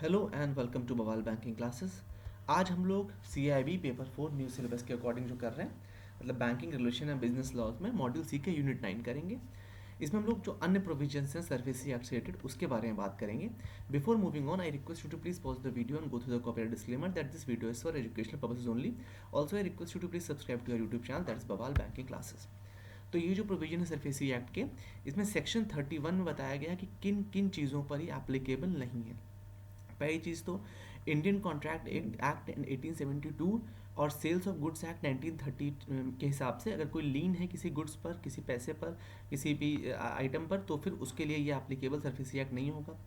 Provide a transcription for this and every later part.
Hello and welcome to Bawal banking classes. आज हम लोग CIB पेपर 4 न्यू सिलेबस के अकॉर्डिंग जो कर रहे हैं, मतलब banking regulation and business laws में मॉड्यूल सी के यूनिट 9 करेंगे। इसमें हम लोग जो अन्य प्रोविजंस हैं सर्विस एक्ट से रिलेटेड उसके बारे में बात करेंगे। Before moving on, I request you to please pause the video and go through the copyright disclaimer that this video is for educational purposes only. Also I request you to please subscribe to your YouTube channel that is Bawal banking classes. तो ये जो provision है SARFAESI act के, इसमें section 31 में बताया गया है कि किन किन चीज़ों पर ही एप्लीकेबल नहीं है। पहली चीज़ तो इंडियन कॉन्ट्रैक्ट एक्ट 1872 और सेल्स ऑफ गुड्स एक्ट 1930 के हिसाब से अगर कोई लीन है किसी गुड्स पर, किसी पैसे पर, किसी भी आइटम पर, तो फिर उसके लिए ये एप्लीकेबल सरफेसी एक्ट नहीं होगा।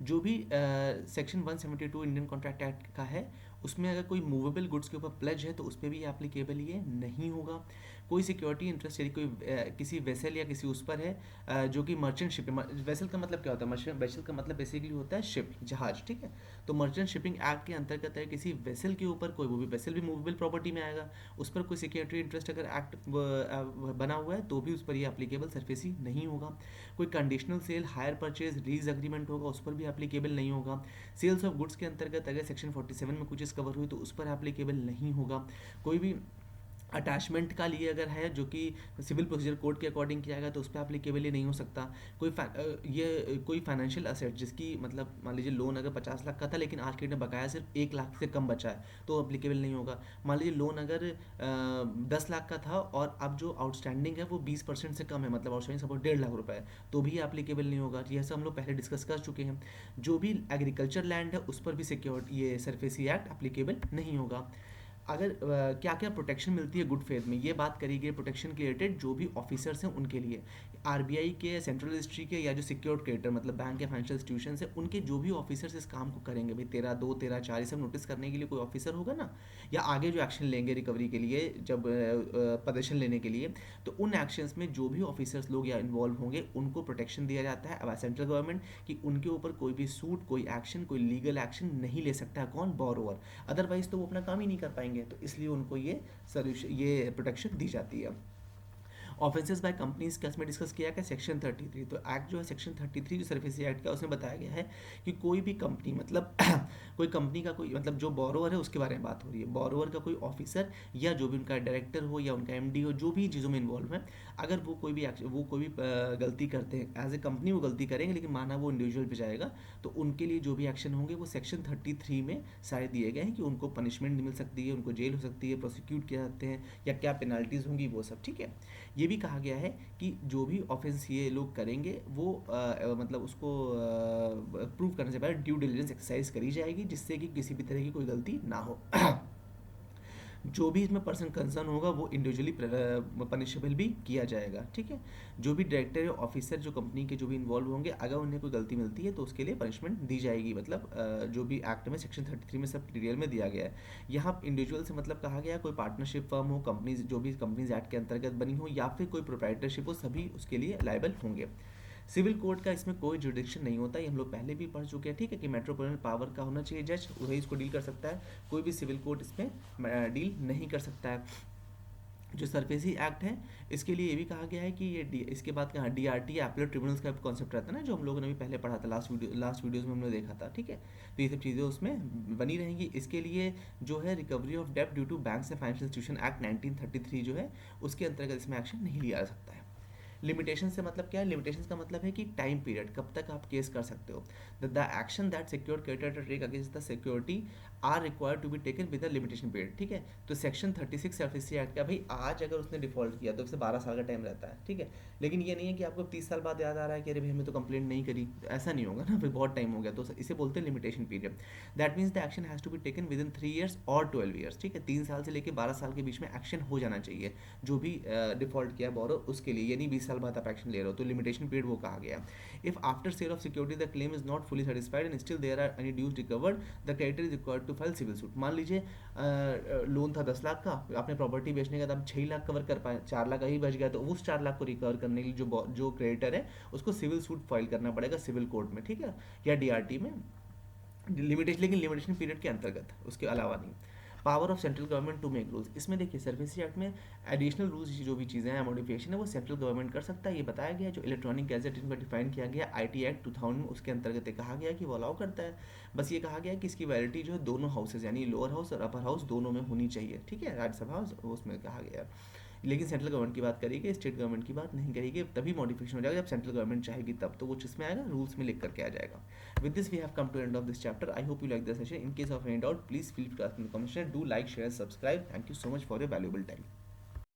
जो भी सेक्शन 172 इंडियन कॉन्ट्रैक्ट एक्ट का है, उसमें अगर कोई मूवेबल गुड्स के ऊपर प्लेज है तो उस पर भी एप्लीकेबल ये नहीं होगा। कोई सिक्योरिटी इंटरेस्ट यदि कोई किसी वेसल या किसी उस पर है जो कि मर्चेंट शिपिंग, वेसल का मतलब क्या होता है? वेसल का मतलब बेसिकली होता है शिप, जहाज, ठीक है। तो मर्चेंट शिपिंग एक्ट के अंतर्गत है किसी वेसल के ऊपर कोई, वो भी वेसल भी मूवेबल प्रॉपर्टी में आएगा, उस पर कोई सिक्योरिटी इंटरेस्ट अगर एक्ट बना हुआ है तो भी उस पर ये एप्लीकेबल सरफेसी नहीं होगा। कोई conditional cell, hire purchase, lease agreement होगा, उस पर भी एप्लीकेबल नहीं होगा। सेल्स ऑफ गुड्स के अंतर्गत अगर सेक्शन 47 में कुछ चीज़ कवर हुई तो उस पर एप्लीकेबल नहीं होगा। कोई भी अटैचमेंट का लिए अगर है जो कि सिविल प्रोसीजर कोड के अकॉर्डिंग किया गया तो उस पर एप्लीकेबल ही नहीं हो सकता। ये कोई फाइनेंशियल असेट जिसकी मतलब मान लीजिए लोन अगर 50 लाख का था लेकिन आज के डेट में बकाया सिर्फ 1 लाख से कम बचा है तो एप्लीकेबल नहीं होगा। मान लीजिए लोन अगर 10 लाख का था और अब जो आउटस्टैंडिंग है वो 20% से कम है, मतलब आउटस्टैंडिंग सपोज 1.5 लाख रुपए है, तो भी एप्लीकेबल नहीं होगा। ये सब हम लोग पहले डिस्कस कर चुके हैं। जो भी एग्रीकल्चर लैंड है उस पर भी सिक्योर ये सरफेसी एक्ट एप्लीकेबल नहीं होगा। अगर क्या क्या प्रोटेक्शन मिलती है गुड फेथ में, ये बात करी गई प्रोटेक्शन के रिलेटेड जो भी ऑफिसर्स हैं उनके लिए। RBI के, सेंट्रल रजिस्ट्री के, या जो सिक्योर्ड क्रेडिटर मतलब बैंक या फाइनेंशियल इंस्टीट्यूशन है उनके जो भी ऑफिसर्स इस काम को करेंगे, भाई 13(2) 13(4) ये सब नोटिस करने के लिए कोई ऑफिसर होगा ना, या आगे जो एक्शन लेंगे रिकवरी के लिए जब प्रदर्शन लेने के लिए, तो उन एक्शंस में जो भी ऑफिसर्स लोग या इन्वॉल्व होंगे उनको प्रोटेक्शन दिया जाता है अब सेंट्रल गवर्नमेंट कि उनके ऊपर कोई भी सूट, कोई एक्शन, कोई लीगल एक्शन नहीं ले सकता है। कौन? बोरोवर। अदरवाइज तो वो अपना काम ही नहीं कर पाएंगे, तो इसलिए उनको ये प्रोटेक्शन दी जाती है। ऑफेंसेस बाय कंपनीज का इसमें डिस्कस किया है सेक्शन 33। तो एक्ट जो है सेक्शन 33 जो सर्फेसी एक्ट का, उसमें बताया गया है कि कोई भी कंपनी मतलब कोई कंपनी का कोई मतलब जो बोरोवर है उसके बारे में बात हो रही है, बोरोवर का कोई ऑफिसर या जो भी उनका डायरेक्टर हो या उनका MD हो, जो भी चीज़ों में इन्वॉल्व है, अगर वो कोई भी गलती करते हैं, एज ए कंपनी वो गलती करेंगे लेकिन माना वो इंडिविजुअल पे जाएगा, तो उनके लिए जो भी एक्शन होंगे वो सेक्शन 33 में सारे दिए गए हैं कि उनको पनिशमेंट मिल सकती है, उनको जेल हो सकती है, प्रोसिक्यूट किया जाते हैं या क्या पेनल्टीज होंगी, वो सब ठीक है। ये भी कहा गया है कि जो भी ऑफेंस ये लोग करेंगे वो मतलब उसको प्रूव करने से पहले ड्यू डिलिजेंस एक्सरसाइज करी जाएगी जिससे कि किसी भी तरह की कोई गलती ना हो। जो भी इसमें पर्सन कंसर्न होगा वो इंडिविजुअली पनिशेबल भी किया जाएगा, ठीक है। जो भी डायरेक्टर या ऑफिसर जो कंपनी के जो भी इन्वॉल्व होंगे, अगर उन्हें कोई गलती मिलती है तो उसके लिए पनिशमेंट दी जाएगी, मतलब जो भी एक्ट में सेक्शन 33 में सब डिटेल में दिया गया है। यहाँ इंडिविजुअल से मतलब कहा गया कोई पार्टनरशिप फर्म हो, कंपनीज जो भी कंपनीज एक्ट के अंतर्गत बनी हो, या फिर कोई प्रोप्राइटरशिप हो, सभी उसके लिए लायबल होंगे। सिविल कोर्ट का इसमें कोई जुडिक्शन नहीं होता, ये हम लोग पहले भी पढ़ चुके हैं, ठीक है, कि मेट्रोपोलिटन पावर का होना चाहिए जज, वही इसको डील कर सकता है, कोई भी सिविल कोर्ट इसमें डील नहीं कर सकता है। जो सरफेसी एक्ट है इसके लिए ये भी कहा गया है कि इसके बाद कहा DRT एपलेट ट्रिब्यूनल्स का कॉन्सेप्ट रहता है ना, जो हम लोगों ने भी पहले पढ़ा था लास्ट वीडियोस में हमने देखा था, ठीक है। तो ये सब चीज़ें उसमें बनी रहेंगी। इसके लिए जो है रिकवरी ऑफ डेब्ट due to banks and financial institution act 1933 जो है उसके अंतर्गत इसमें एक्शन नहीं लिया जा सकता है। लिमिटेशन से मतलब क्या है? लिमिटेशन का मतलब है कि टाइम पीरियड, कब तक आप केस कर सकते हो। The action that secured creditor take against the security are required to be taken with the limitation period, ठीक है। तो सेक्शन 36 एफएससी एक्ट का, भाई आज अगर उसने डिफॉल्ट किया तो उसे 12 साल का टाइम रहता है, ठीक है। लेकिन ये नहीं है कि आपको 30 साल बाद याद आ रहा है कि अरे भाई हमने तो कंप्लेंट नहीं करी, ऐसा नहीं होगा ना, फिर बहुत टाइम हो गया, तो इसे बोलते हैं limitation period. That means the action has to be taken within 3 years और 12 ईयर्स, ठीक है। 3 साल से लेकर 12 साल के बीच में एक्शन हो जाना चाहिए जो भी डिफॉल्ट किया बोरो उसके लिए, यानी 20 साल बाद आप एक्शन ले रहे हो, तो लिमिटेशन पीरियड वो कहा गया। If after sale of security the claim is not fully satisfied and still there are any dues recovered the creditor is required to file civil suit. मान लीजिए लोन था 10 लाख का, आपने प्रॉपर्टी बेचने का तब 6 लाख कवर कर पाए, 4 लाख ही बच गया, तो उस 4 लाख को रिकवर करने के लिए जो क्रेडिटर है उसको सिविल सूट फाइल करना पड़ेगा सिविल कोर्ट में, ठीक है, या DRT में। लिमिटेशन, लेकिन लिमिटेशन पीरियड के अंतर्गत, उसके अलावा नहीं। Power of central government to make rules, इसमें देखिए सर्विसेज एक्ट में एडिशनल रूल्स जो भी चीज़ें हैं मॉडिफिकेशन है वो सेंट्रल गवर्नमेंट कर सकता है, ये बताया गया है। जो इलेक्ट्रॉनिक गैजेट इनका डिफाइन किया गया आईटी एक्ट 2000 उसके अंतर्गत ये कहा गया कि वो अलाउ करता है। बस ये कहा गया कि इसकी वैलिडिटी जो है दोनों हाउसेज यानी लोअर हाउस और अपर हाउस दोनों में होनी चाहिए, ठीक है, राज्यसभा हाउस उसमें कहा गया है। लेकिन सेंट्रल गवर्नमेंट की बात करेगी, स्टेट गवर्नमेंट की बात नहीं करेगी, तभी मॉडिफिकेशन हो जाएगा जब सेंट्रल गवर्नमेंट चाहेगी तब, तो वो जिसमें आएगा रूल्स में लिख करके आ जाएगा। With this, we have come to end of this chapter. I hope you like the session. In case of any doubt, please feel free to ask in the comment section. Do like, share, subscribe. Thank you so much for your valuable time.